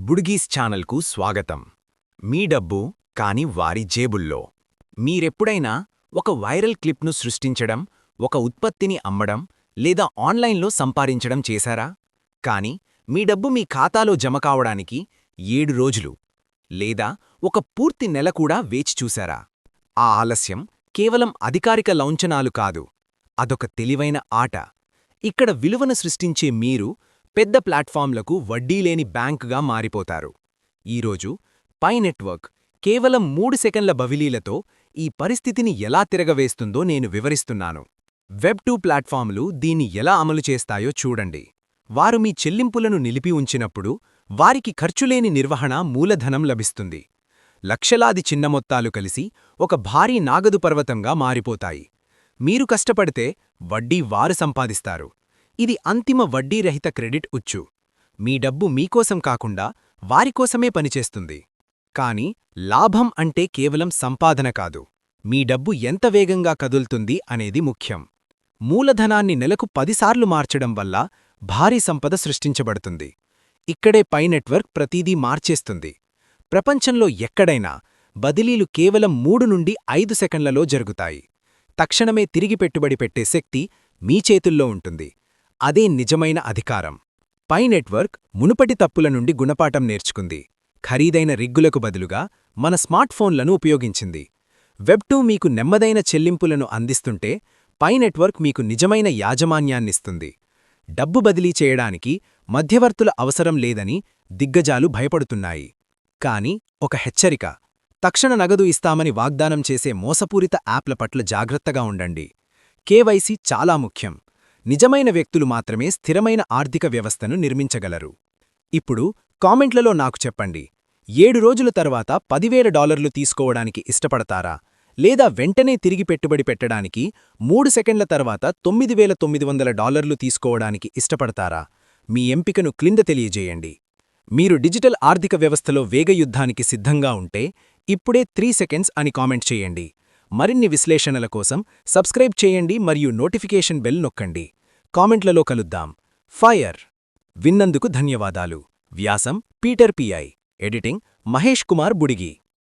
బుడ్గీస్ ఛానల్కు స్వాగతం. మీ డబ్బు కాని వారి జేబుల్లో. మీరెప్పుడైనా ఒక వైరల్ క్లిప్ను సృష్టించడం, ఒక ఉత్పత్తిని అమ్మడం లేదా ఆన్లైన్లో సంపాదించడం చేశారా? కాని మీ డబ్బు మీ ఖాతాలో జమ కావడానికి 7 రోజులు లేదా ఒక పూర్తి నెల కూడా వేచి చూశారా? ఆ ఆలస్యం కేవలం అధికారిక లౌంఛనాలు కాదు, అదొక తెలివైన ఆట. ఇక్కడ విలువను సృష్టించే మీరు పెద్ద ప్లాట్ఫామ్లకు వడ్డీలేని బ్యాంకుగా మారిపోతారు. ఈరోజు పై నెట్వర్క్ కేవలం 3 సెకన్ల బదిలీలతో ఈ పరిస్థితిని ఎలా తిరగవేస్తుందో నేను వివరిస్తున్నాను. వెబ్2 ప్లాట్ఫామ్లు దీన్ని ఎలా అమలు చేస్తాయో చూడండి. వారు మీ చెల్లింపులను నిలిపి ఉంచినప్పుడు వారికి ఖర్చులేని నిర్వహణ మూలధనం లభిస్తుంది. లక్షలాది చిన్న మొత్తాలు కలిసి ఒక భారీ నాగదు పర్వతంగా మారిపోతాయి. మీరు కష్టపడితే వడ్డీ వారు సంపాదిస్తారు. ఇది అంతిమ వడ్డీరహిత క్రెడిట్ ఉచ్చు. మీ డబ్బు మీకోసం కాకుండా వారికోసమే పనిచేస్తుంది. కాని లాభం అంటే కేవలం సంపాదన కాదు, మీ డబ్బు ఎంత వేగంగా కదులుతుంది అనేది ముఖ్యం. మూలధనాన్ని నెలకు 10 సార్లు మార్చడం వల్ల భారీ సంపద సృష్టించబడుతుంది. ఇక్కడే పై నెట్వర్క్ ప్రతిదీ మార్చేస్తుంది. ప్రపంచంలో ఎక్కడైనా బదిలీలు కేవలం 3 నుండి 5 సెకన్లలో జరుగుతాయి. తక్షణమే తిరిగి పెట్టుబడి పెట్టే శక్తి మీ చేతుల్లో ఉంటుంది. అదే నిజమైన అధికారం. పై నెట్వర్క్ మునుపటి తప్పుల నుండి గుణపాఠం నేర్చుకుంది. ఖరీదైన రిగ్గులకు బదులుగా మన స్మార్ట్ ఫోన్లను ఉపయోగించింది. వెబ్2 మీకు నెమ్మదైన చెల్లింపులను అందిస్తుంటే పై నెట్వర్క్ మీకు నిజమైన యాజమాన్యాన్నిస్తుంది. డబ్బు బదిలీ చేయడానికి మధ్యవర్తుల అవసరం లేదని దిగ్గజాలు భయపడుతున్నాయి. కాని ఒక హెచ్చరిక: తక్షణ నగదు ఇస్తామని వాగ్దానం చేసే మోసపూరిత యాప్ల పట్ల జాగ్రత్తగా ఉండండి. కేవైసీ చాలా ముఖ్యం. నిజమైన వ్యక్తులు మాత్రమే స్థిరమైన ఆర్థిక వ్యవస్థను నిర్మించగలరు. ఇప్పుడు కామెంట్లలో నాకు చెప్పండి, 7 రోజుల తర్వాత $10,000 తీసుకోవడానికి ఇష్టపడతారా, లేదా వెంటనే తిరిగి పెట్టుబడి పెట్టడానికి 3 సెకండ్ల తర్వాత $9,900 తీసుకోవడానికి ఇష్టపడతారా? మీ ఎంపికను క్రింద తెలియజేయండి. మీరు డిజిటల్ ఆర్థిక వ్యవస్థలో వేగయుద్ధానికి సిద్ధంగా ఉంటే ఇప్పుడే 3 సెకండ్స్ అని కామెంట్ చేయండి. మరిన్ని విశ్లేషణల కోసం సబ్స్క్రైబ్ చేయండి మరియు నోటిఫికేషన్ బెల్ నొక్కండి. కామెంట్లలో కలుద్దాం. ఫైర్ విన్నందుకు ధన్యవాదాలు. వ్యాసం పీటర్ పిఐ. ఎడిటింగ్ మహేష్ కుమార్ బుడిగి.